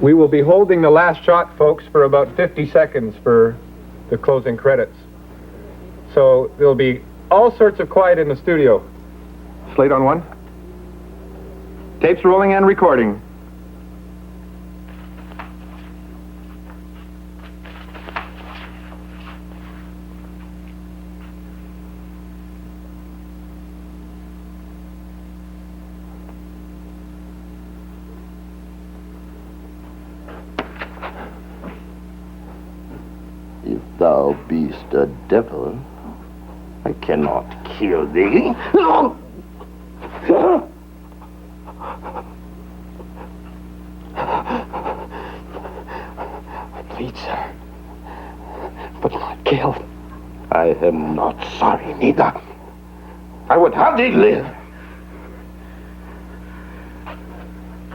We will be holding the last shot, folks, for about 50 seconds for the closing credits. So there'll be all sorts of quiet in the studio. Slate on one. Tapes rolling and recording. If thou beest a devil, I cannot kill thee. Please, sir, but not killed. I am not sorry neither. I would have thee live.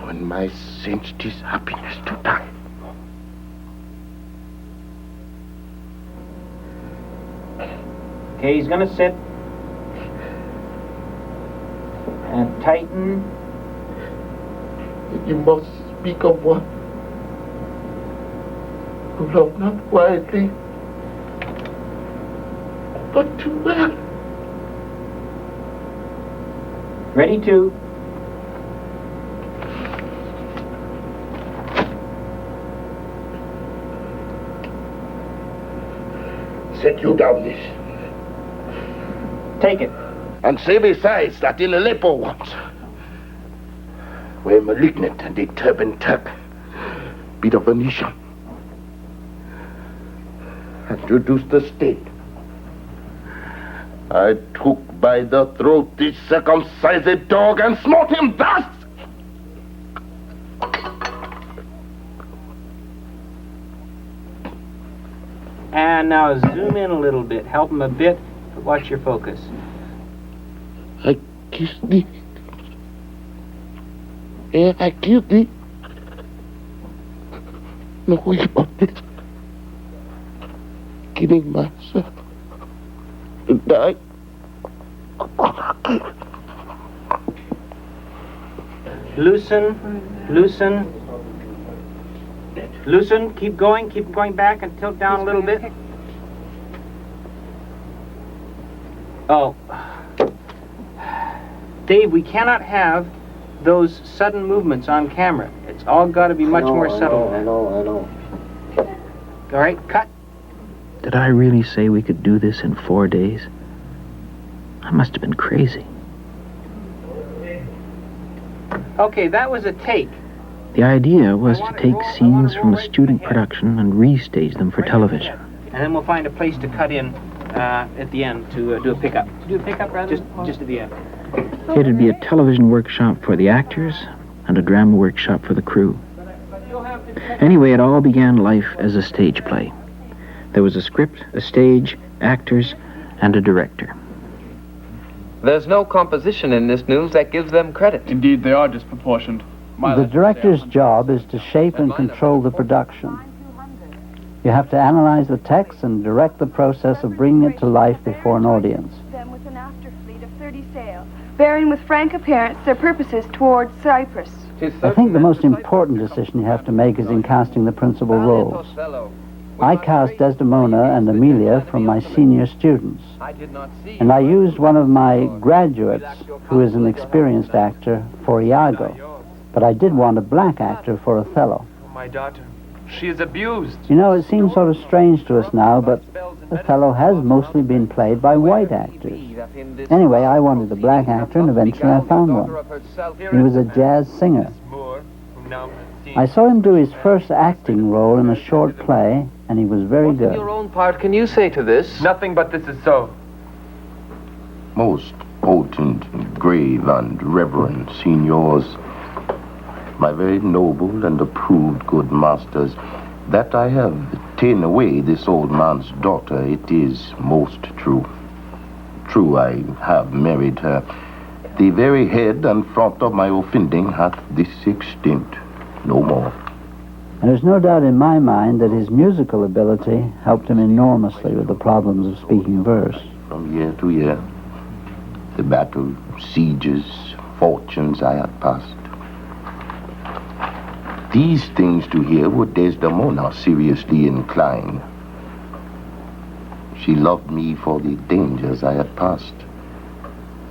When my saints 'tis happiness to die. Okay, he's gonna sit and tighten. You must speak of one who loved not quietly, but too well. Ready to. Set you down this. Take it. And say besides that in Aleppo once, where malignant and a turbaned Turk beat a Venetian and reduced the state, I took by the throat this circumcised dog and smote him thus. And now zoom in a little bit. Help him a bit. Watch your focus. I kissed thee. Yeah, I killed thee. No way about this. Killing myself to die. Loosen, loosen. Loosen, keep going back and tilt down a little bit. Oh. Dave, we cannot have those sudden movements on camera. It's all got to be much more subtle. I know. All right, cut. Did I really say we could do this in 4 days? I must have been crazy. Okay, that was a take. The idea was to take scenes from a student production and restage them for television. And then we'll find a place to cut in at the end to do a pickup. Do a pickup rather? Just at the end. It'd be a television workshop for the actors and a drama workshop for the crew. Anyway, it all began life as a stage play. There was a script, a stage, actors, and a director. There's no composition in this news that gives them credit. Indeed, they are disproportioned. The director's job is to shape and control the production. You have to analyze the text and direct the process of bringing it to life before an audience. Them with an after fleet of 30 sail, bearing with frank appearance their purposes towards Cyprus. I think the most important decision you have to make is in casting the principal roles. I cast Desdemona and Amelia from my senior students, and I used one of my graduates, who is an experienced actor, for Iago, but I did want a black actor for Othello. My daughter, she is abused. You know, it seems sort of strange to us now, but Othello has mostly been played by white actors. Anyway, I wanted a black actor, and eventually I found one. He was a jazz singer. I saw him do his first acting role in a short play, and he was very good. Your own part, can you say to this? Nothing but this is so. Most potent, grave, and reverend seniors, my very noble and approved good masters, that I have ta'en away this old man's daughter, it is most true. True, I have married her. The very head and front of my offending hath this extent, no more. And there's no doubt in my mind that his musical ability helped him enormously with the problems of speaking verse. From year to year. the battle, sieges, fortunes I had passed. These things to hear were Desdemona seriously inclined. She loved me for the dangers I had passed,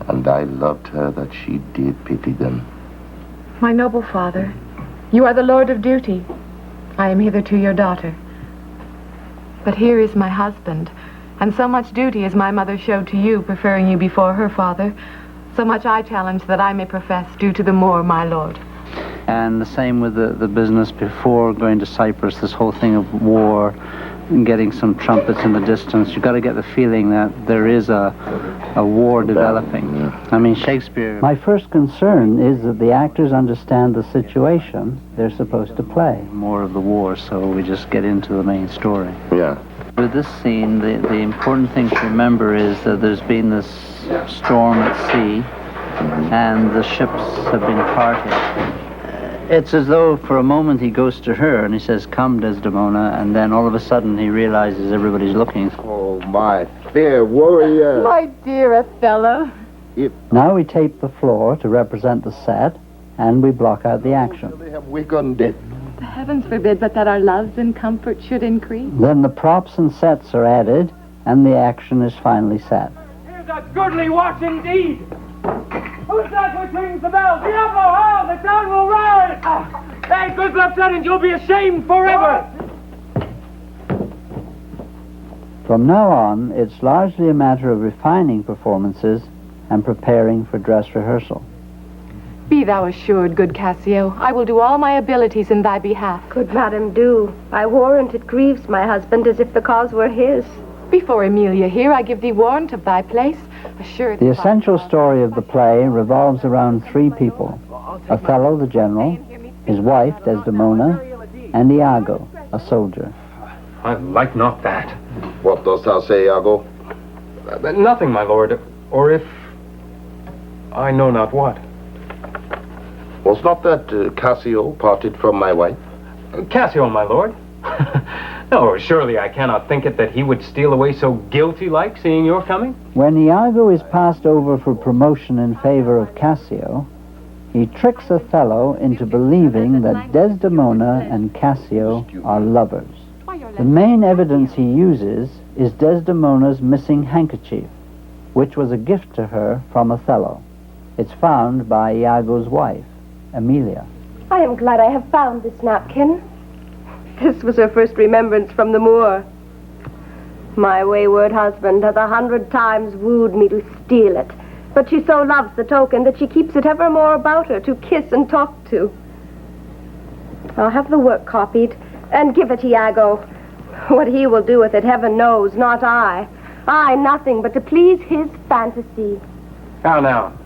and I loved her that she did pity them. My noble father, you are the Lord of Duty. I am hitherto your daughter. But here is my husband, and so much duty as my mother showed to you, preferring you before her father, so much I challenge that I may profess due to the Moor, my lord. And the same with the business before going to Cyprus, this whole thing of war and getting some trumpets in the distance. You've got to get the feeling that there is a war developing. I mean, Shakespeare... My first concern is that the actors understand the situation they're supposed to play. More of the war, so we just get into the main story. Yeah. With this scene, the important thing to remember is that there's been this storm at sea, and the ships have been parted. It's as though for a moment he goes to her and he says, "Come, Desdemona," and then all of a sudden he realizes everybody's looking. Oh, my fair warrior. My dear Othello. Now we tape the floor to represent the set, and we block out the action. They have weakened it. The heavens forbid but that our loves and comfort should increase. Then the props and sets are added, and the action is finally set. Here's a goodly watch indeed. Who's that which rings the bell? Diablo, how the town will rise! Hey, good lieutenant, you'll be ashamed forever! From now on, it's largely a matter of refining performances and preparing for dress rehearsal. Be thou assured, good Cassio, I will do all my abilities in thy behalf. Good madam, do. I warrant it grieves my husband as if the cause were his. Before Emilia here, I give thee warrant of thy place. Assure The essential story of the play revolves around three people: Othello, the general, his wife, Desdemona, and Iago, a soldier. I like not that. What dost thou say, Iago? Nothing, my lord, or if I know not what. Was not that Cassio parted from my wife? Cassio, my lord. No, surely I cannot think it that he would steal away so guilty-like, seeing your coming. When Iago is passed over for promotion in favor of Cassio, he tricks Othello into believing that Desdemona and Cassio are lovers. The main evidence he uses is Desdemona's missing handkerchief, which was a gift to her from Othello. It's found by Iago's wife, Emilia. I am glad I have found this napkin. This was her first remembrance from the moor. My wayward husband hath 100 times wooed me to steal it, but she so loves the token that she keeps it evermore about her to kiss and talk to. I'll have the work copied and give it to Iago. What he will do with it, heaven knows, not I. I, nothing but to please his fantasy. Now.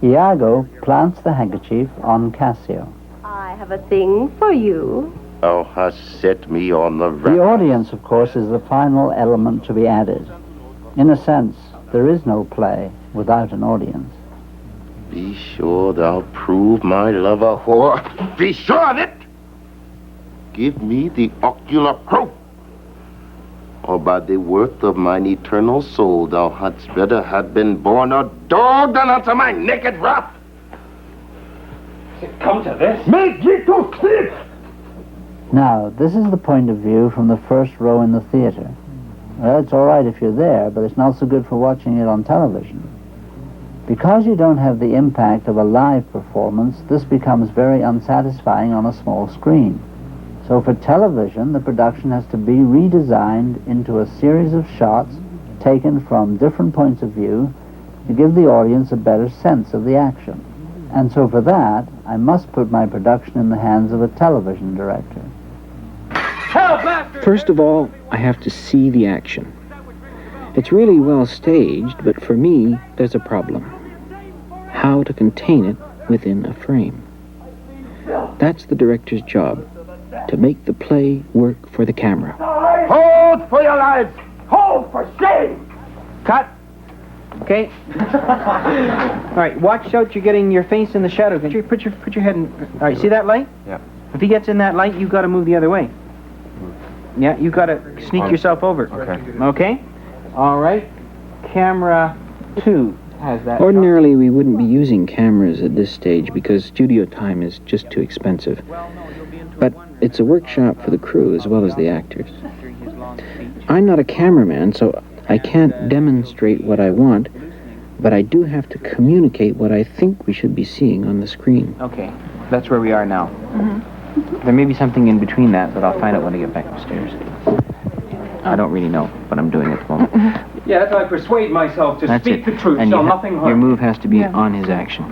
Iago plants the handkerchief on Cassio. I have a thing for you. Thou hast set me on the The audience, of course, is the final element to be added. In a sense, there is no play without an audience. Be sure thou prove my love a whore. Be sure of it! Give me the ocular proof. Or by the worth of mine eternal soul, thou hadst better have been born a dog than unto my naked wrath. Has it come to this? Make ye to sleep! Now, this is the point of view from the first row in the theater. Well, it's all right if you're there, but it's not so good for watching it on television. Because you don't have the impact of a live performance, this becomes very unsatisfying on a small screen. So for television, the production has to be redesigned into a series of shots taken from different points of view to give the audience a better sense of the action. And so for that, I must put my production in the hands of a television director. First of all, I have to see the action. It's really well staged, but for me, there's a problem. How to contain it within a frame. That's the director's job, to make the play work for the camera. Hold for your lives! Hold for shame! Cut. Okay. All right, watch out you're getting your face in the shadow. Put your head in... All right, see that light? Yeah. If he gets in that light, you've got to move the other way. Yeah, you've got to sneak yourself over. Okay. Okay? All right. Camera 2. has that. Ordinarily, we wouldn't be using cameras at this stage because studio time is just too expensive. But it's a workshop for the crew as well as the actors. I'm not a cameraman, so I can't demonstrate what I want, but I do have to communicate what I think we should be seeing on the screen. Okay, that's where we are now. There may be something in between that, but I'll find out when I get back upstairs. I don't really know what I'm doing at the moment. Yes, I persuade myself to That's speak it. the truth, And shall you nothing hurt. your move has to be on his action.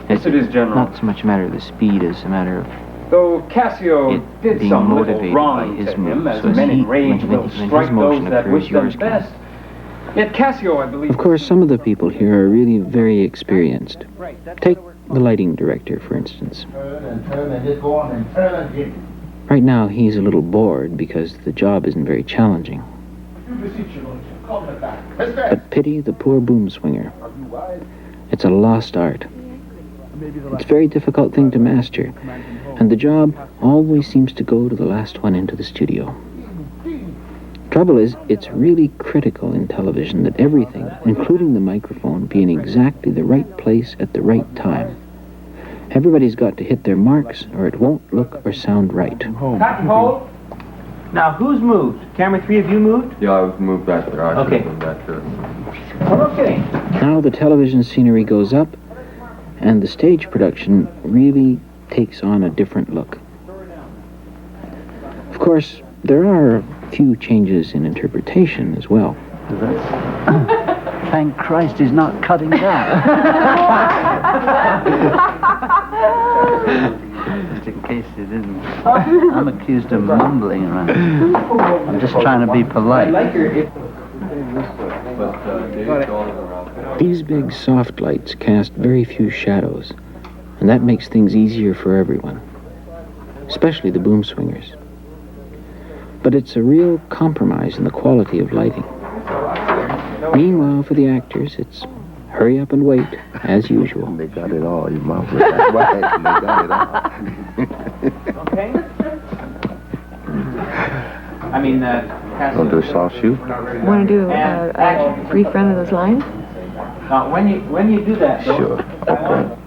Yes, it is, General. Not so much a matter of the speed as a matter of Though Cassio it did being some little motivated wrong by his to him, moves. as So as men in he- rage when will his strike motion those that occurs, wish them yours can. best. Yet Cassio, I believe... Of course, some of the people here are really very experienced. Take the lighting director, for instance. Right now, he's a little bored because the job isn't very challenging. But pity the poor boom swinger. It's a lost art. It's a very difficult thing to master, and the job always seems to go to the last one into the studio. Trouble is, it's really critical in television that everything, including the microphone, be in exactly the right place at the right time. Everybody's got to hit their marks, or it won't look or sound right. Captain Hold. Now, who's moved? Camera 3, have you moved? Yeah, I was moved back there. I Okay. should have been back there. Okay. Now the television scenery goes up, and the stage production really takes on a different look. Of course, there are a few changes in interpretation as well. Thank Christ he's not cutting down. Just in case he didn't. I'm accused of mumbling around. I'm just trying to be polite. These big soft lights cast very few shadows, and that makes things easier for everyone, especially the boom swingers. But it's a real compromise in the quality of lighting. Meanwhile, for the actors, it's hurry up and wait, as usual. They got it all, you mouth. That's right. They got it all. Okay. I mean, Want to do a soft shoot? Want to do a brief run of those lines? now, when you do that, though, Sure. Okay.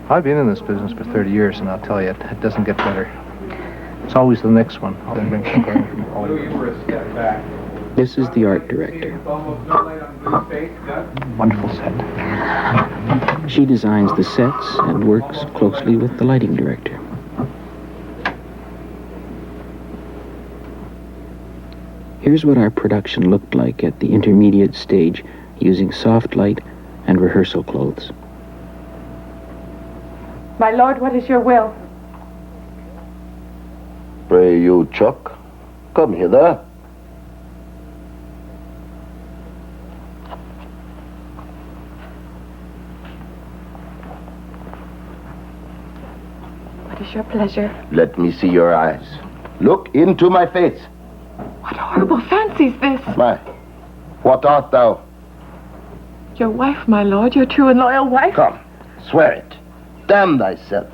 I've been in this business for 30 years, and I'll tell you, it doesn't get better. It's always the next one. This is the art director. Wonderful set. She designs the sets and works closely with the lighting director. Here's what our production looked like at the intermediate stage using soft light and rehearsal clothes. My lord, what is your will? Pray you, Chuck, come hither. What is your pleasure? Let me see your eyes. Look into my face. What horrible fancy's this? My, what art thou? Your wife, my lord, your true and loyal wife. Come, swear it. Damn thyself.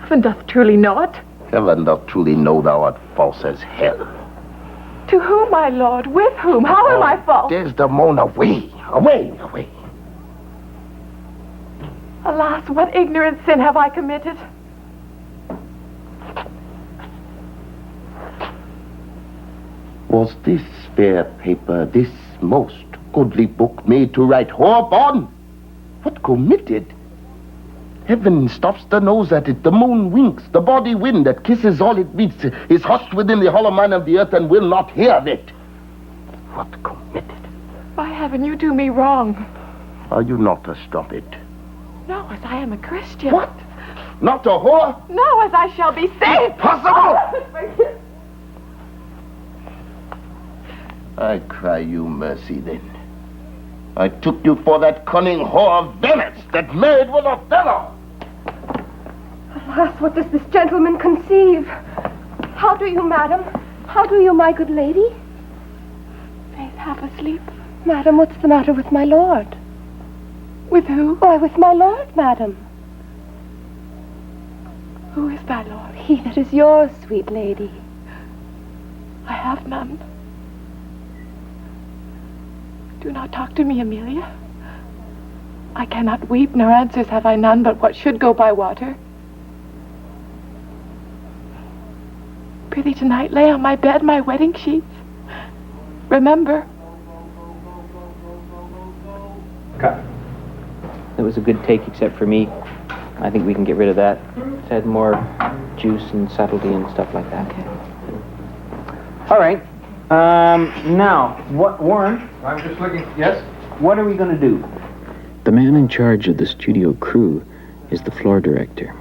Heaven doth truly know it. Heaven doth truly know thou art false as hell. To whom, my lord? With whom? How am I false? Desdemona, away, away, away. Alas, what ignorant sin have I committed? Was this fair paper, this most goodly book made to write whore upon? What committed? Heaven stops the nose at it, the moon winks, the body wind that kisses all it meets is hushed within the hollow mind of the earth and will not hear of it. What committed? By heaven, you do me wrong. Are you not a strumpet? No, as I am a Christian. What? Not a whore? No, as I shall be saved. Impossible! I cry you mercy then. I took you for that cunning whore of Venice that married with Othello. Alas, what does this gentleman conceive? How do you, madam? How do you, my good lady? Faith, half asleep. Madam, what's the matter with my lord? With who? Why, with my lord, madam. Who is thy lord? He that is yours, sweet lady. I have none. Do not talk to me, Amelia. I cannot weep, nor answers have I none but what should go by water. Prithee, tonight lay on my bed my wedding sheets. Remember. Cut. It was a good take, except for me. I think we can get rid of that. It had more juice and subtlety and stuff like that. Okay. All right. Now, Warren? I'm just looking. Yes? What are we going to do? The man in charge of the studio crew is the floor director.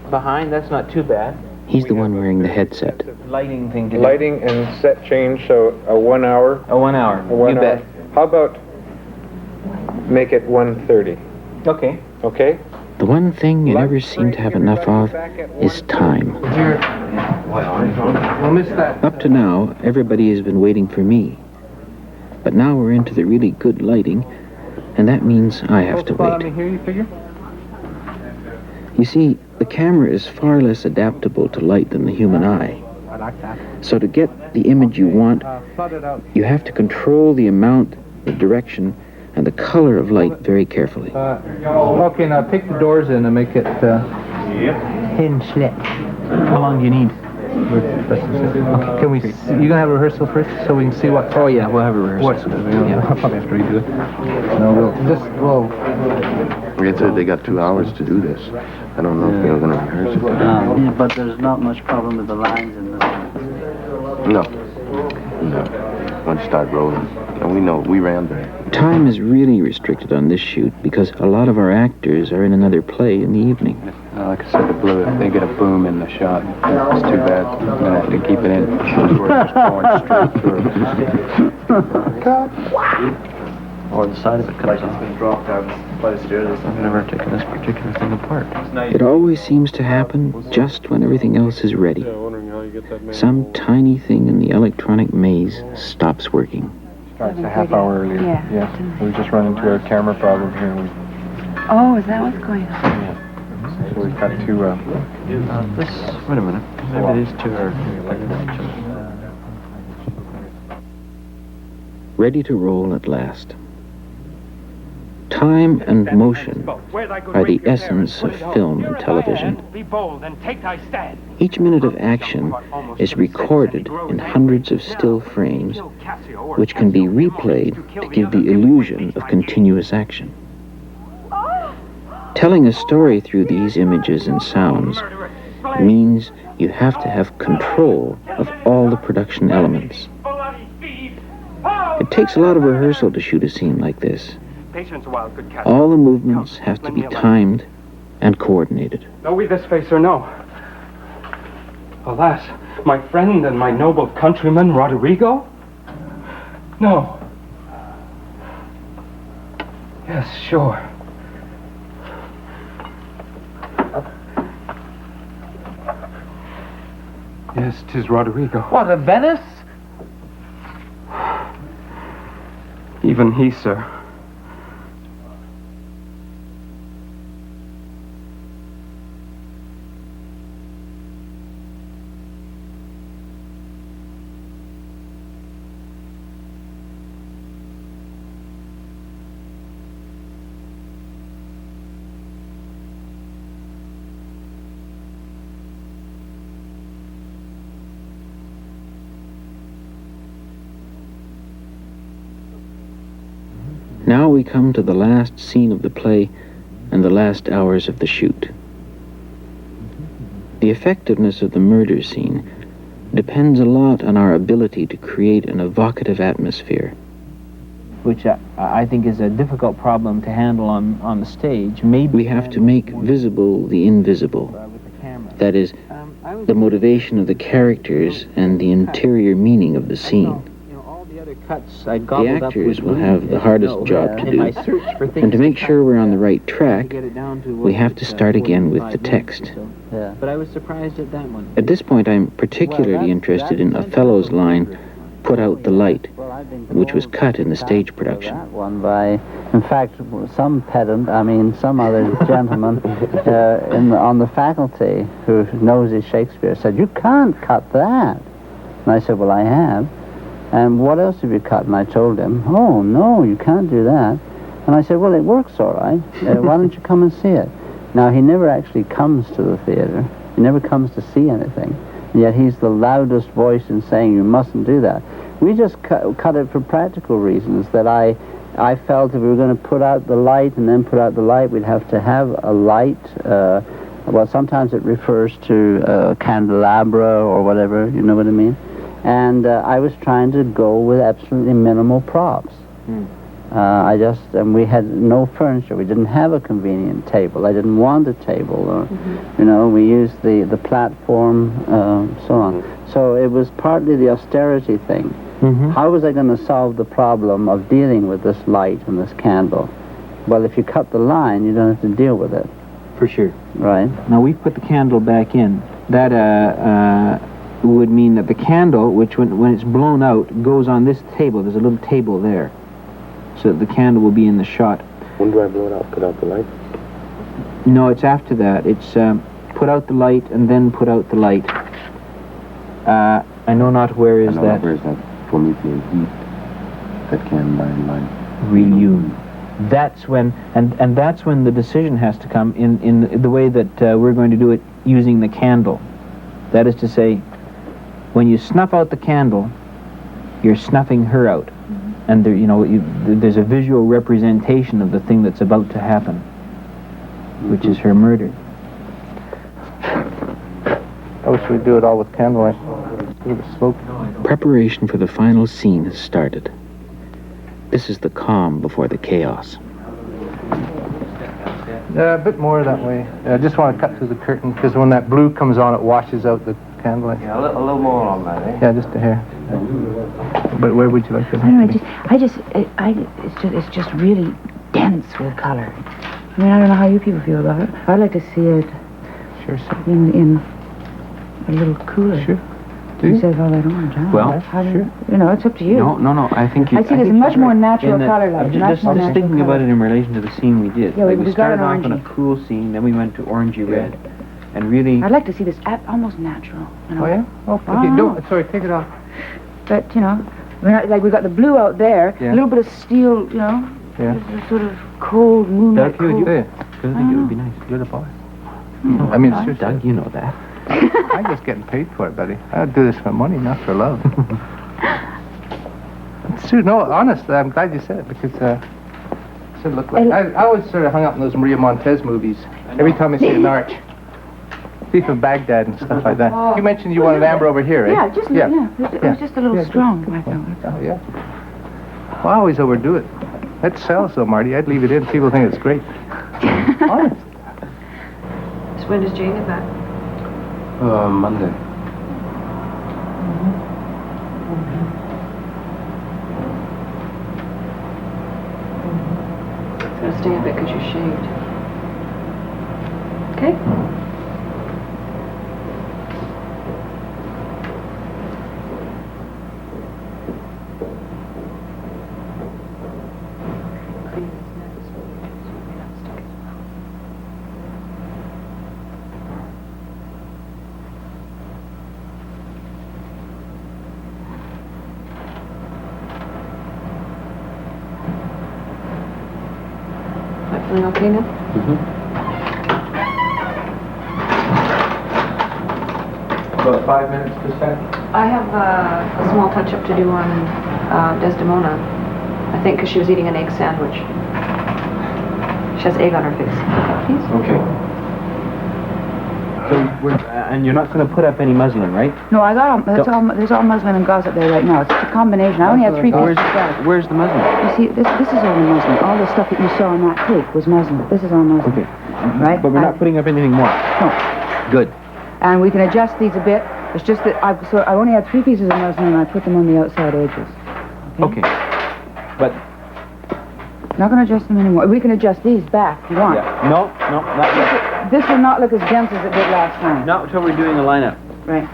Behind? That's not too bad. He's the one wearing the headset. Lighting thing to do. Lighting and set change, so a 1 hour. A 1 hour. You bet. How about make it 1:30? Okay. Okay? The one thing you never seem to have enough of is time. We'll miss that. Up to now, everybody has been waiting for me. But now we're into the really good lighting, and that means I have to wait. Here, you figure? You see, the camera is far less adaptable to light than the human eye. I like that. So to get the image you want, you have to control the amount, the direction, and the color of light very carefully. Okay, now take the doors in and make it hinge slit. How long do you need? Okay, can we? You gonna have a rehearsal first, so we can see what? Oh yeah, we'll have a rehearsal. I'll probably have to redo it. No, we'll. Like I said, they got 2 hours to do this. I don't know if they're going to rehearse it. Yeah, but there's not much problem with the lines in this. No. Once you start rolling. And we know, we ran there. Time is really restricted on this shoot because a lot of our actors are in another play in the evening. Like I said, the blue, if they get a boom in the shot, it's too bad. I'm going to have to keep it in. We're just going straight through. Or the side of it comes off. Been dropped out by the stairs. I've never taken this particular thing apart. It always seems to happen just when everything else is ready. Some tiny thing in the electronic maze stops working. Starts a half hour earlier. Yeah. We just run into a camera problem here. Oh, is that what's going on? Yeah. So we've got to... Wait a minute. Maybe these two are... Ready to roll at last. Time and motion are the essence of film and television. Each minute of action is recorded in hundreds of still frames, which can be replayed to give the illusion of continuous action. Telling a story through these images and sounds means you have to have control of all the production elements. It takes a lot of rehearsal to shoot a scene like this. All the movements have to be timed and coordinated. Know we this face or no? Alas, my friend and my noble countryman, Roderigo? No. Yes, sure. Yes, 'tis Roderigo. What, of Venice? Even he, sir. Now we come to the last scene of the play and the last hours of the shoot. The effectiveness of the murder scene depends a lot on our ability to create an evocative atmosphere. Which I think is a difficult problem to handle on the stage. Maybe We have to make visible the invisible. with the camera. That is, the motivation of the characters and the interior meaning of the scene. All the other cuts I The gobbled actors up will with have the hardest job to in my do. search for things And to make cut, sure we're on the right track, get it down to we have to start again with the 45 minutes text. or so. Yeah. But I was surprised at that one. At this point, I'm particularly interested in Othello's line, "Put out the light," which was cut in the stage production. That one by, in fact, some some other gentleman on the faculty who knows his Shakespeare said, "You can't cut that." And I said, "Well, I have." "And what else have you cut?" And I told him, "Oh, no, you can't do that." And I said, well, it works all right. Why don't you come and see it? Now, he never actually comes to the theater. He never comes to see anything. And yet he's the loudest voice in saying you mustn't do that. We just cut it for practical reasons, that I felt if we were going to put out the light and then put out the light, we'd have to have a light. Well, sometimes it refers to a candelabra or whatever, you know what I mean? And I was trying to go with absolutely minimal props. And we had no furniture. We didn't have a convenient table. I didn't want a table. Or, you know, we used the platform, so on. So it was partly the austerity thing. How was I going to solve the problem of dealing with this light and this candle? Well, if you cut the line, you don't have to deal with it. For sure. Right. Now, we've put the candle back in. That would mean that the candle, which when it's blown out, goes on this table. There's a little table there. So that the candle will be in the shot. When do I blow it out? Put out the light? No, it's after that. It's put out the light and then put out the light. I know not where is that. Where is that? For me to heat that can by light. Reune. That's when, and that's when the decision has to come in the way that we're going to do it using the candle. That is to say, when you snuff out the candle, you're snuffing her out. And there, you know, there's a visual representation of the thing that's about to happen, which is her murder. I wish we'd do it all with candlelight. Smoke. Preparation for the final scene has started. This is the calm before the chaos. A bit more that way. I just want to cut through the curtain, because when that blue comes on, it washes out the candlelight. Yeah, a little more on that, eh? Yeah, just a hair. But where would you like to? I don't know. It's just really dense with color. I mean, I don't know how you people feel about it. I'd like to see it Sure, sir. in a little cooler. Sure. Instead of all that orange. Well, sure. You know, it's up to you. No. I think I see there's a much more natural color I'm light. just thinking about it in relation to the scene we did. Yeah, like we we got started an off on a orangey. cool scene, then we went to orangey red, and really. I'd like to see this almost natural. You know? Oh, yeah? Oh, okay. Oh. Don't. Sorry, take it off. But, you know, like we got the blue out there, Yeah. a little bit of steel, you know, Yeah. a sort of cold moonlight. Doug, you cold. I think it would be nice. You're the boss. I mean, seriously. Doug, you know that. I'm just getting paid for it, buddy. I do this for money, not for love. It's true. No, honestly, I'm glad you said it, because it should look like... I always sort of hung up in those Maria Montez movies. Every time I see an arch. Thief of Baghdad and stuff like that. You mentioned you wanted amber over here, eh? Yeah, just it was just a little strong, I thought. Oh, yeah. Well, I always overdo it. That sells, though, Marty. I'd leave it in. People think it's great. Honest. So when does Jane get back? Monday. It's gonna sting a bit because you're shaved. Okay? Feeling okay now? About 5 minutes to set. I have a small touch-up to do on Desdemona. I think because she was eating an egg sandwich. She has egg on her face. Please? Okay. So and you're not going to put up any muslin, right? No, I got there's all muslin and gauze up there right now. It's a combination. I only have 3 pieces of gauze. Where's the muslin? You see, this is all the muslin. All the stuff that you saw on that cake was muslin. This is all muslin. Okay. Right? But we're not putting up anything more. No. Good. And we can adjust these a bit. It's just that I only had 3 pieces of muslin and I put them on the outside edges. Okay. But Not going to adjust them anymore. We can adjust these back if you want. yeah. No, not yet. This will not look as dense as it did last time. Not until we're doing a lineup. Right.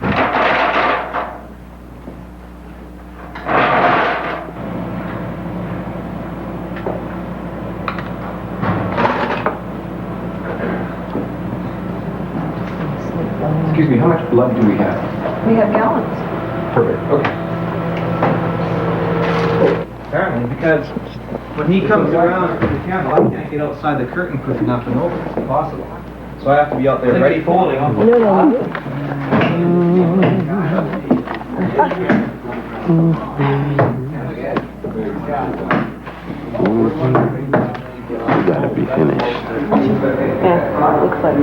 Excuse me, how much blood do we have? We have gallons. Perfect, okay. Apparently, because when he comes around to the candle, I can't get outside the curtain quick enough and open. It's impossible. So I have to be out there ready folding. You gotta be finished. Yeah, looks like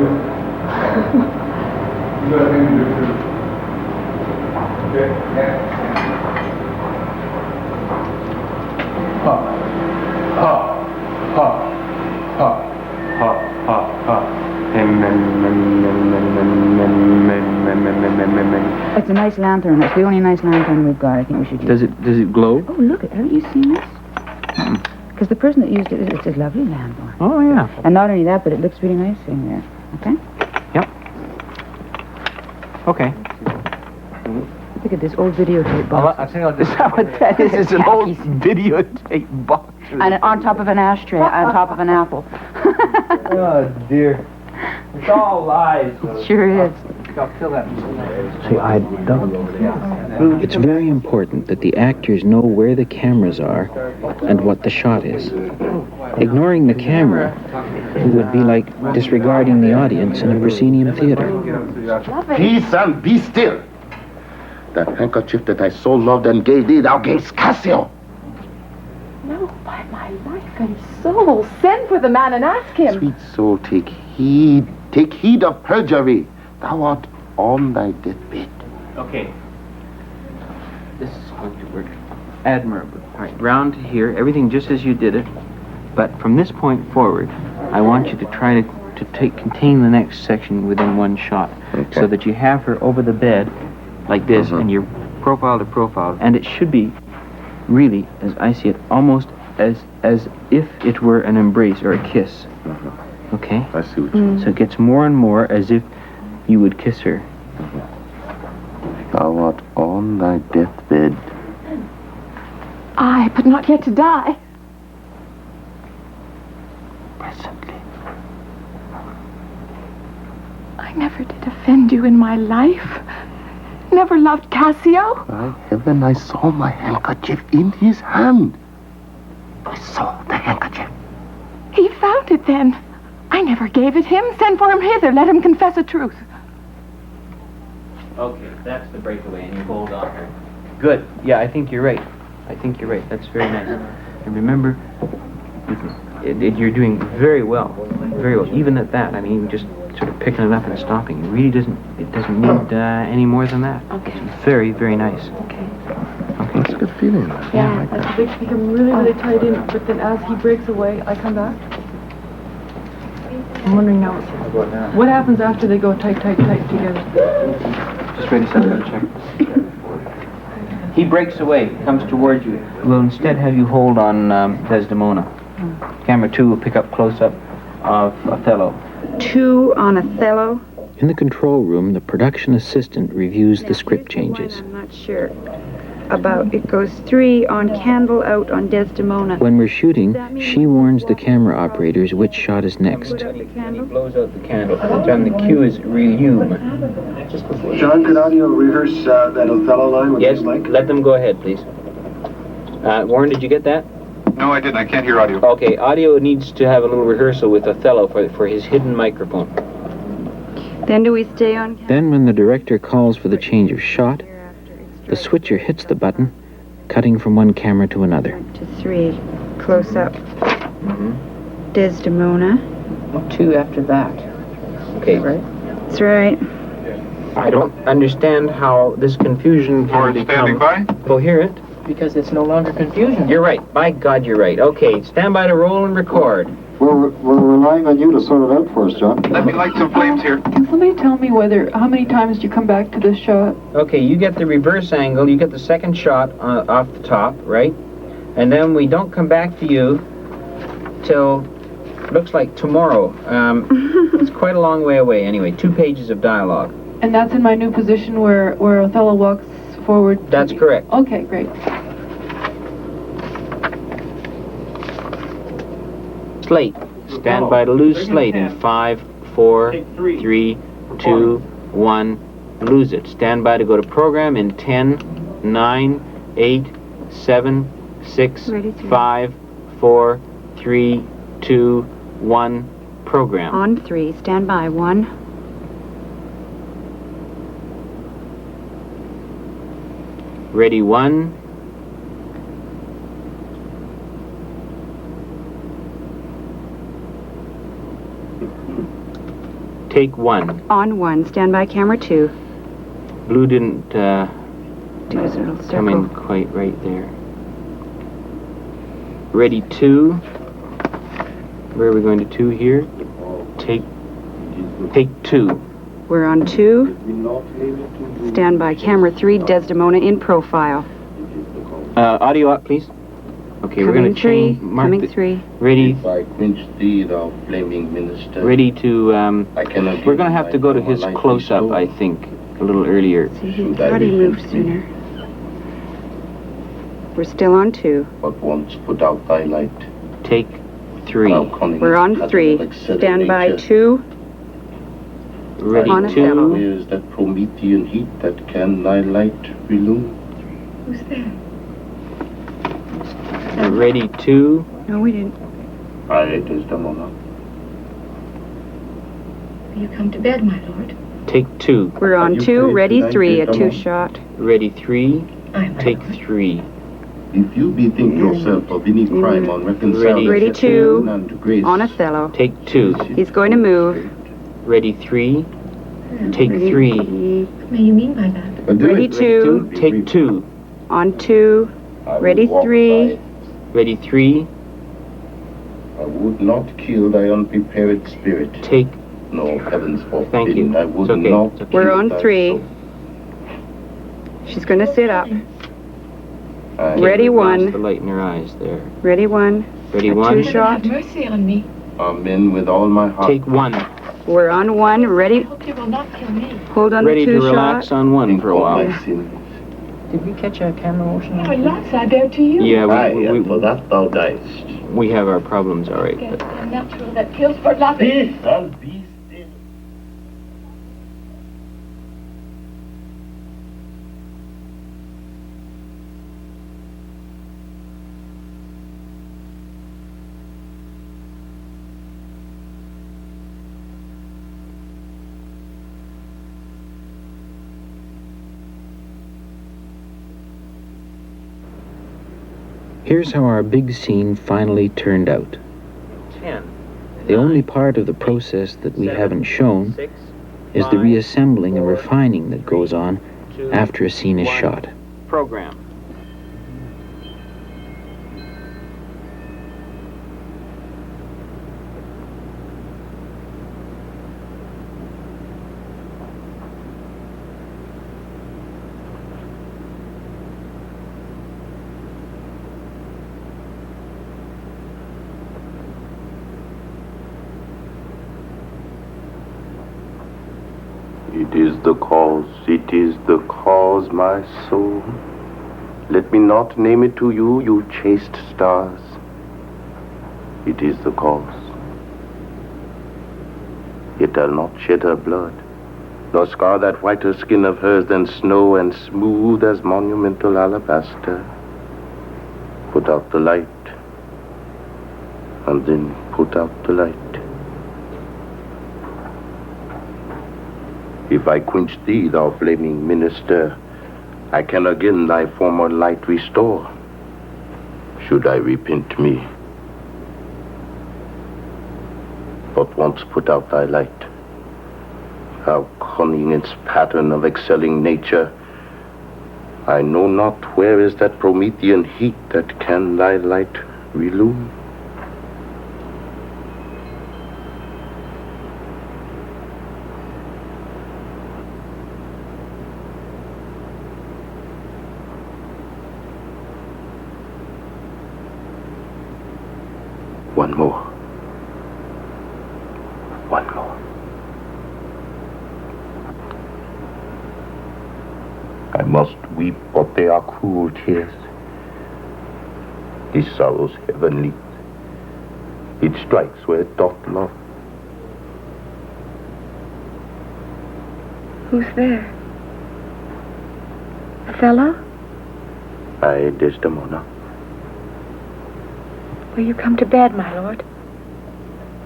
It's a nice lantern. It's the only nice lantern we've got. I think we should use. Does it glow? Oh, look! Haven't you seen this? Because the person that used it, it's a lovely lantern. Oh, yeah. And not only that, but it looks really nice in there. Okay? Yep. Okay. Look at this old videotape box. I think I'll just... Is that what that is? It's an old videotape box. And on top of an ashtray, on top of an apple. Oh, dear. It's all lies. It sure is. I'll kill that. See, I don't... It's very important that the actors know where the cameras are and what the shot is. Ignoring the camera would be like disregarding the audience in a proscenium theater. Peace and be still. That handkerchief that I so loved and gave thee, thou gavest Cassio. No, by my life and soul. Send for the man and ask him. Sweet soul, take heed of perjury. Thou art on thy deathbed. Okay. This is going to work admirably. All right, round to here, everything just as you did it. But from this point forward, I want you to try to contain the next section within one shot. Okay. So that you have her over the bed like this, and you're profile to profile. And it should be really, as I see it, almost as if it were an embrace or a kiss. Okay? I see what you mean. So it gets more and more as if you would kiss her. Thou art on thy deathbed. Aye, but not yet to die. Presently. I never did offend you in my life. Never loved Cassio. By heaven, I saw my handkerchief in his hand. I saw the handkerchief. He found it then. I never gave it him. Send for him hither. Let him confess the truth. Okay, that's the breakaway, and you hold on her. Good. Yeah, I think you're right. That's very nice. And remember, you're doing very well. Very well. Even at that, I mean, just sort of picking it up and stopping. It really doesn't need any more than that. Okay. It's very, very nice. Okay. That's a good feeling. Yeah, I think I'm really, really tied in, but then as he breaks away, I come back. I'm wondering now, what happens after they go tight together? Just ready, set up, check. He breaks away, comes towards you. We'll instead have you hold on Desdemona. Camera 2 will pick up close-up of Othello. 2 on Othello. In the control room, the production assistant reviews the script changes. I'm not sure about. It goes 3 on Candle Out on Desdemona. When we're shooting, she warns the camera operators which shot is next. The candle. He blows out the candle. And the cue is resume. John, could audio rehearse that Othello line with Yes, his mic? let them go ahead, please. Warren, did you get that? No, I didn't. I can't hear audio. Okay, audio needs to have a little rehearsal with Othello for his hidden microphone. Then do we stay on? Then when the director calls for the change of shot, the switcher hits the button, cutting from one camera to another. To 3, close up. Desdemona. 2 after that. Okay. Right? That's right. I don't understand how this confusion can become coherent. Because it's no longer confusion. You're right. By God, you're right. Okay, stand by to roll and record. We're relying on you to sort it out for us, John. Let me light some flames here. Can somebody tell me how many times do you come back to this shot? Okay, you get the reverse angle. You get the second shot off the top, right? And then we don't come back to you till, looks like tomorrow. It's quite a long way away anyway. 2 pages of dialogue. And that's in my new position where Othello walks forward. That's correct. Okay, great. Slate. Stand by to lose slate in 5, 4, 3, 2, 1. Lose it. Stand by to go to program in 10, 9, 8, 7, 6, Ready, 3. 5, 4, 3, 2, 1, program. On 3, stand by. 1. Ready, 1. Take 1. On 1, stand by. Camera 2. Blue didn't Do his little circle. come in quite right there. Ready, 2. Where are we going to 2 here? Take 2. We're on 2. Stand by. Camera 3, Desdemona in profile. Audio up, please. Okay, we're going to change. Coming 3. Ready. If I quench thee, thou flaming minister. Ready to. I cannot We're going to have to go to his life close-up, bestow. I think, a little earlier. See, he thought he moved sooner. We're still on 2. But once put out thy light. Take 3. We're on 3. Stand by. 2. Ready, On 2. Where's that Promethean heat that can thy light relume? Who's there? Ready, 2. No, we didn't. Aye, Desdemona. Will you come to bed, my lord? Take 2. We're on 2. Ready, 3. A 2-shot. Ready, 3. Take 3. If you bethink yourself of any crime unreconciled Ready, with 2. and grace, On Othello. Take 2. He's going to move. Ready, 3. Take 3. What may you mean by that? Ready, 2. Take 2. On 2. Ready, 3. Ready, 3. I would not kill thy unprepared spirit. Take. No, heavens forbid. Thank you. I would It's okay. not It's okay. We're kill on thy 3. soul. She's going to sit up. Aye. Ready, Lost 1. the light in her eyes there. Ready, 1. Ready, A 1. 2-shot. Have mercy on me. Amen with all my heart. Take 1. We're on 1. Ready. I hope you will not kill me. Hold on Ready the to 2-shot. relax on 1 for a while. My sins. Did we catch a camera motion? My lots I bear to you. Yeah, Aye, and for that thou diest. we have our problems, all right. Against But the unnatural that kills for love. Peace and be still. Here's how our big scene finally turned out. 10. The only part of the process that we haven't shown 6, is the reassembling and refining that goes on after a scene is shot. Program. It is the cause, my soul. Let me not name it to you, you chaste stars. It is the cause. Yet I'll not shed her blood, nor scar that whiter skin of hers than snow and smooth as monumental alabaster. Put out the light, and then put out the light. If I quench thee, thou flaming minister, I can again thy former light restore. Should I repent me? But once put out thy light, how cunning its pattern of excelling nature, I know not where is that Promethean heat that can thy light relume. One more. One more. I must weep, but they are cruel tears. His sorrow's heavenly. It strikes where it doth love. Who's there? Othello? Aye, Desdemona. Will you come to bed, my lord?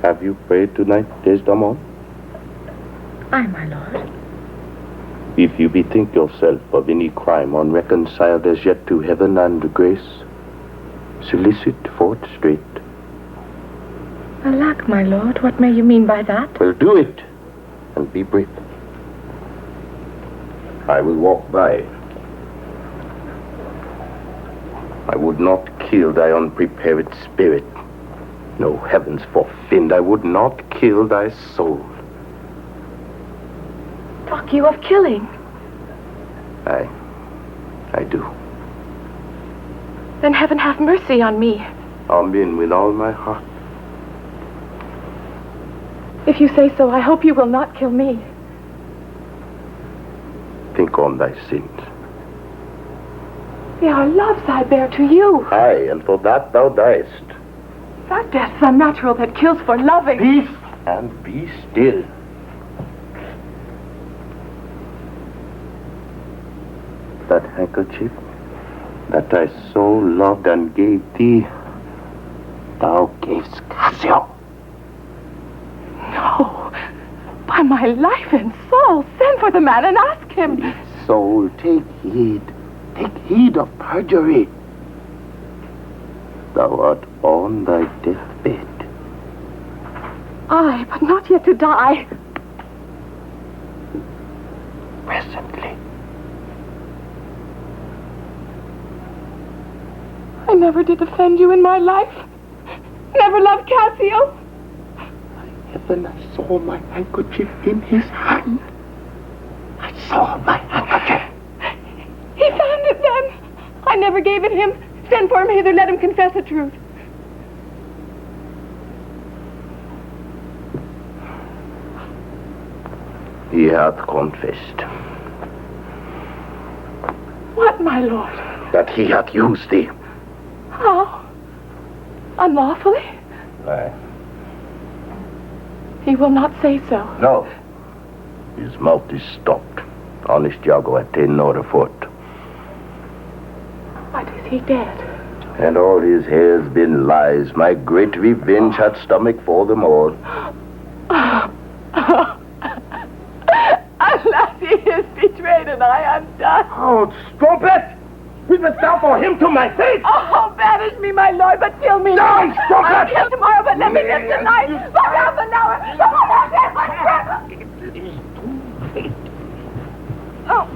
Have you prayed tonight, Desdemona? Aye, my lord. If you bethink yourself of any crime unreconciled as yet to heaven and grace, solicit for it straight. Alack, my lord, what may you mean by that? Well, do it, and be brief. I will walk by. I would not kill thy unprepared spirit. No, heavens forfend, I would not kill thy soul. Talk you of killing? I do. Then heaven have mercy on me. Amen, with all my heart. If you say so, I hope you will not kill me. Think on thy sins. They are loves I bear to you. Aye, and for that thou diest. That death's unnatural that kills for loving. Peace, and be still. That handkerchief that I so loved and gave thee, thou gavest Cassio. No. By my life and soul, send for the man and ask him. Soul, take heed. Take heed of perjury. Thou art on thy deathbed. Aye, but not yet to die. Presently. I never did offend you in my life. Never loved Cassio. Heaven, I saw my handkerchief in his hand. I saw my handkerchief. He found it then. I never gave it him. Send for him hither, let him confess the truth. He hath confessed. What, my lord? That he hath used thee. How? Unlawfully? Aye. He will not say so. No. His mouth is stopped. Honest Iago hath ta'en no report. But is he dead? And all his hair's been lies. My great revenge hath stomach for them all. Alas, he is betrayed and I am done. Oh, stop it! We must now for him to my face! Oh, banish me, my lord, but kill me now. No, stop I'll it! kill tomorrow, but let me live tonight. For half an hour. Oh.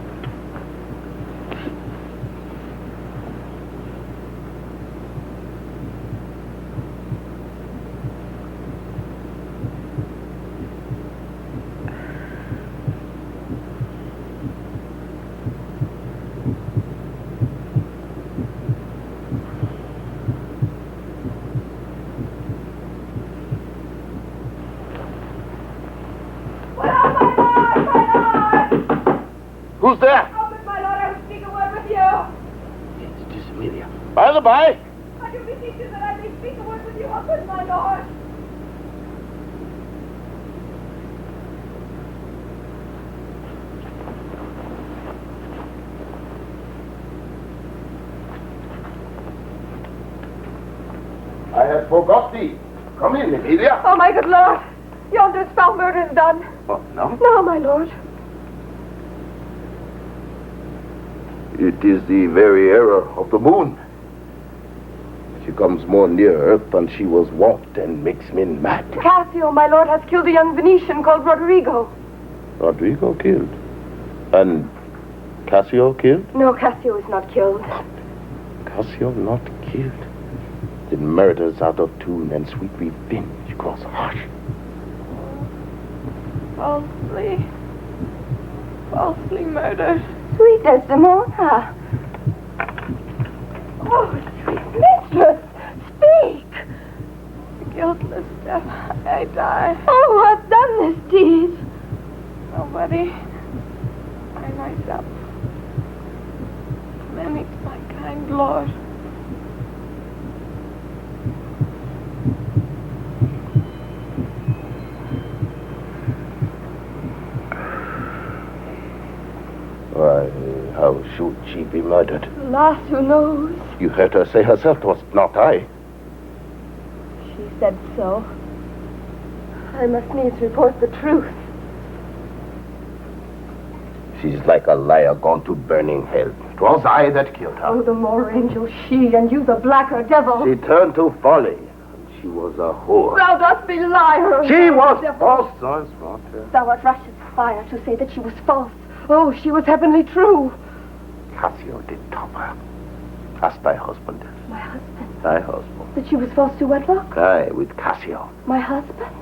Who's there? Open, my lord, I will speak a word with you. It is Amelia. By the by. I do beseech you that I may speak a word with you. Open, my lord. I had forgot thee. Come in, Amelia. Oh, my good lord. Yonder's foul murder is done. Oh, no? No, my lord. It is the very error of the moon. She comes more near earth than she was wont and makes men mad. Cassio, my lord, has killed a young Venetian called Rodrigo. Rodrigo killed. And Cassio killed? No, Cassio is not killed. Cassio not killed. Then murders out of tune and sweet revenge grows harsh. Falsely murdered. Sweet Desdemona. Oh, sweet mistress, speak. The guiltless death, I die. Oh, who hath done this deed? Nobody. I myself. Many, my kind lord. Why, how should she be murdered? Alas, who knows? You heard her say herself 'twas not I. said so. I must needs report the truth. She's like a liar gone to burning hell. It was I that killed her. Oh, the more angel she, and you the blacker devil. She turned to folly. She was a whore. Thou dost belie her. She was devil. false. So it's not her. Thou art rushed as fire to say that she was false. Oh, she was heavenly true. Cassio did top her. Ask thy husband. My husband. Thy husband. That she was false to wedlock? Aye, with Cassio. My husband.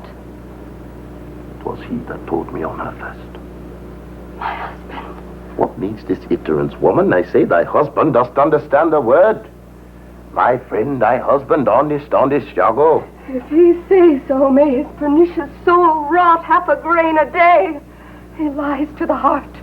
It was he that told me on her first. My husband. What needs this ignorance, woman? I say thy husband dost understand a word. My friend, thy husband, honest, Iago. If he say so, may his pernicious soul rot half a grain a day. He lies to the heart.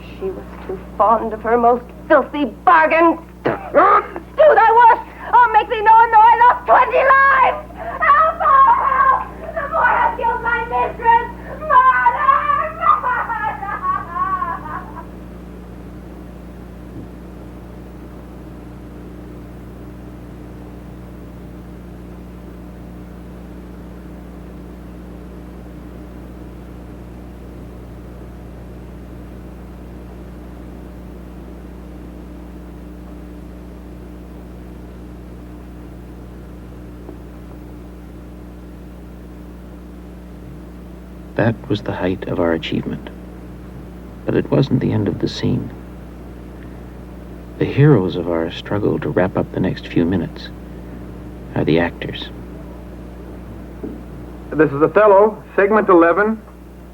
She was too fond of her most filthy bargain. Do thy worst, or make thee know and know I lost 20 lives! Help! Oh, help! The boy has killed my mistress! Murder! That was the height of our achievement. But it wasn't the end of the scene. The heroes of our struggle to wrap up the next few minutes are the actors. This is Othello, segment 11,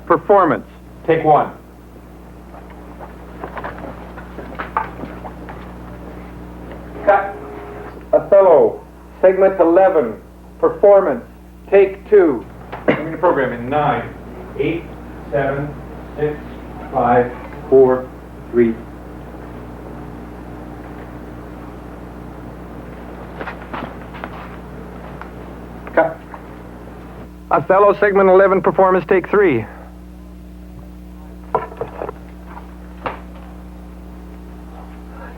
performance. Take 1. Cut. Othello, segment 11, performance. Take 2. I'm going to program in 9, 8, 7, 6, 5, 4, 3. Cut. Othello, segment 11, performance, take 3.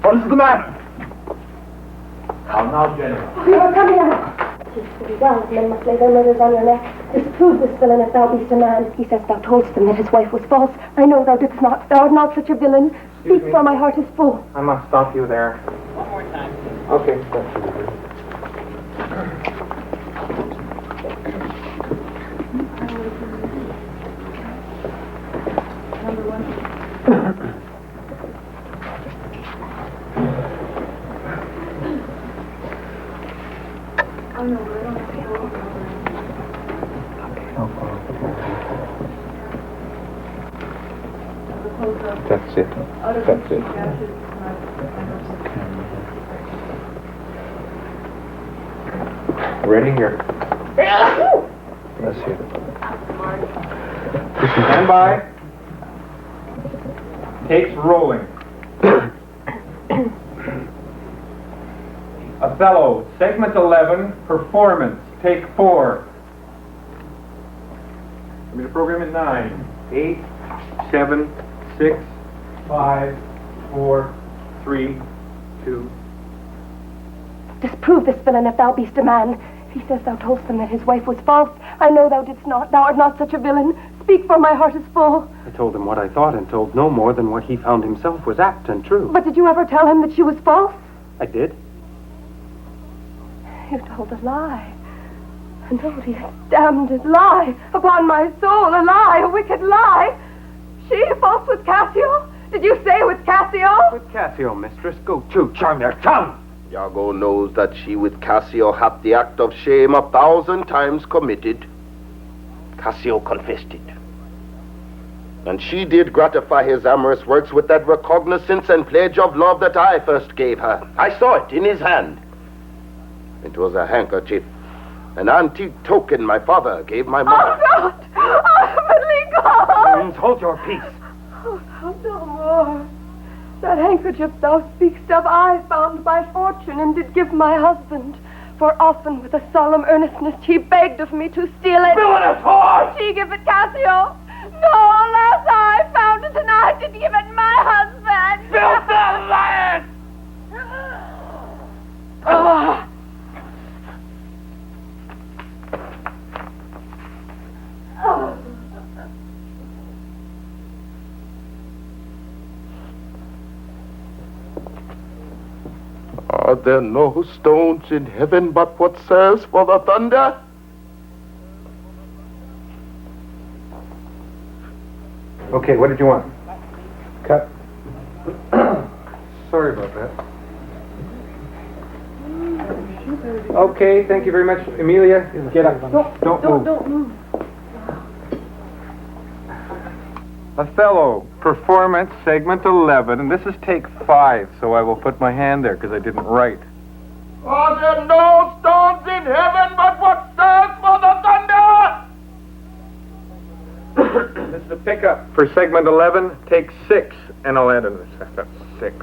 What is the matter? How now, General? You are coming out. Tis pretty well, men must lay their murders on your neck. Disprove this villain if thou be'st a man. He says thou toldst him that his wife was false. I know thou didst not. Thou art not such a villain. Speak, for my heart is full. I must stop you there. One more time. Okay. That's it. That's it. Ready here. Let's hear it. Stand by. Takes rolling. Othello, segment 11, performance, take 4. I'm going to program in 9, 8, 7, 6, 5, 4, 3, 2. Disprove this villain if thou be'st a man. He says thou toldst him that his wife was false. I know thou didst not. Thou art not such a villain. Speak, for my heart is full. I told him what I thought and told no more than what he found himself was apt and true. But did you ever tell him that she was false? I did. You told a lie. An odious, damned lie. Upon my soul, a lie, a wicked lie. She false with Cassio? Did you say with Cassio? With Cassio, mistress. Go to, charm their tongue. Iago knows that she with Cassio hath the act of shame 1,000 times committed. Cassio confessed it. And she did gratify his amorous works with that recognizance and pledge of love that I first gave her. I saw it in his hand. It was a handkerchief, an antique token my father gave my mother. Oh, God! Oh, heavenly God! Hold your peace. Oh, no more. That handkerchief thou speakst of, I found by fortune and did give my husband. For often with a solemn earnestness he begged of me to steal it. Villainous whore! She give it Cassio. No, alas, I found it and I did give it my husband. Filthy liars! Are there no stones in heaven but what serves for the thunder? Okay, what did you want? Cut. Sorry about that. Okay, thank you very much. Amelia, get up. Don't move. Othello, performance, segment 11, and this is take 5, so I will put my hand there because I didn't write. Are there no stones in heaven but what serves for the thunder? This is the pickup for segment 11, take 6, and I'll add in a second. 6.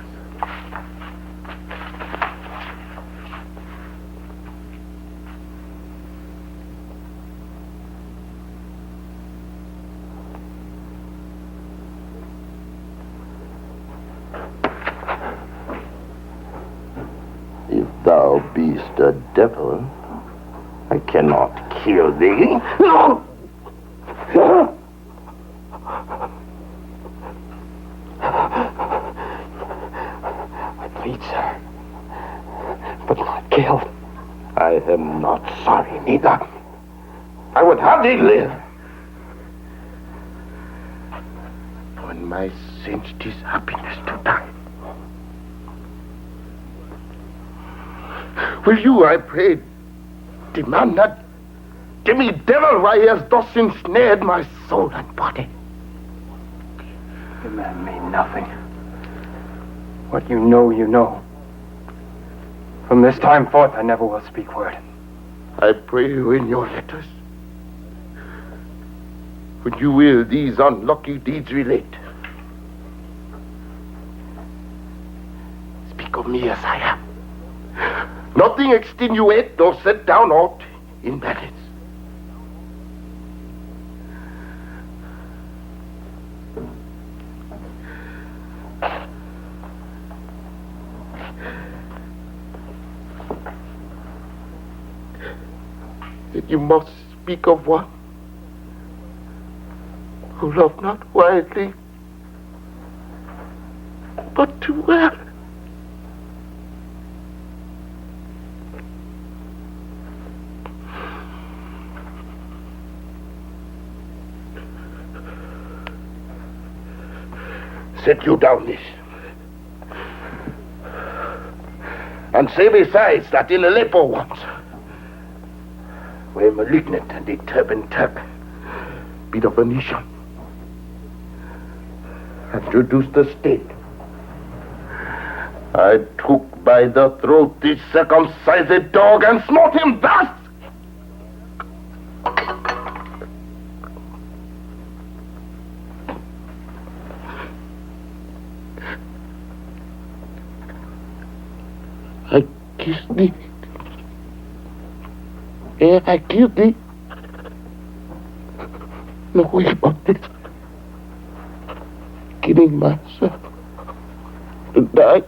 If thou beest a devil, I cannot kill thee. No! I plead, sir, but not killed. I am not sorry, neither. I would have thee live. When my sense is happiness to die. Will you, I pray, demand that demi devil why he has thus ensnared my soul and body? Demand me nothing. What you know, you know. From this time forth, I never will speak word. I pray you in your letters, when you will these unlucky deeds relate, speak of me as I am. Nothing extenuate nor set down aught in balance. Yet you must speak of one who loved not widely, but too well. Set you down this. And say besides that in Aleppo once, where malignant and determined Turk beat a Venetian and reduced the state, I took by the throat this circumcised dog and smote him thus. I kissed thee. Ere I killed thee. No way about this. Killing myself to die.